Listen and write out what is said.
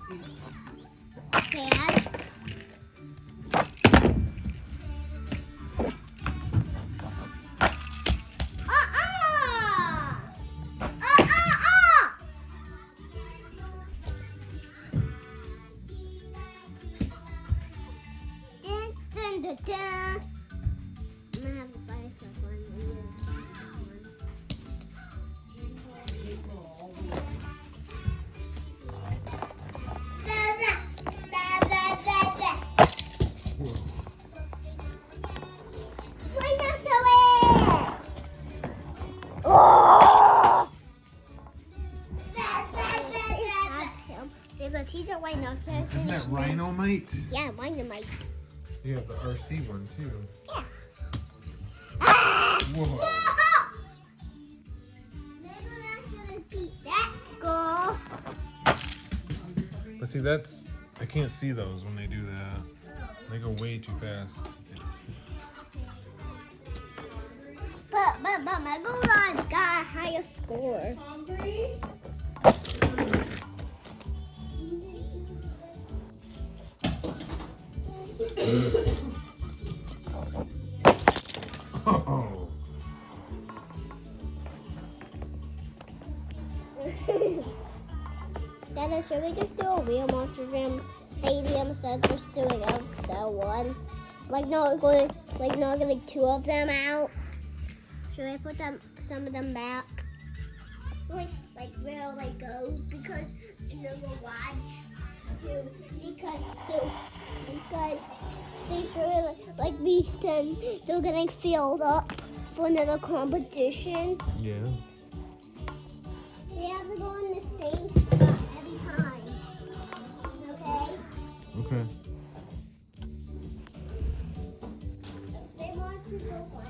Dad. Dun, dun, dun. I'm gonna have to buy someone. Because he's a rhinoceros. Isn't that Rhinomite? Yeah, Rhinomite. You have the RC one too. Yeah. Whoa. Maybe I'm gonna beat that score. But see, I can't see those when they do that. They go way too fast. But my goal line got a higher score. Hungry? Oh. Dada, should we just do a real MonsterJam stadium instead of just doing the one? Like not getting two of them out. Should I put some of them back? Like real go because in the garage because they they're getting filled up for another competition. Yeah. They have to go in the same spot every time. Okay? Okay. They want to go by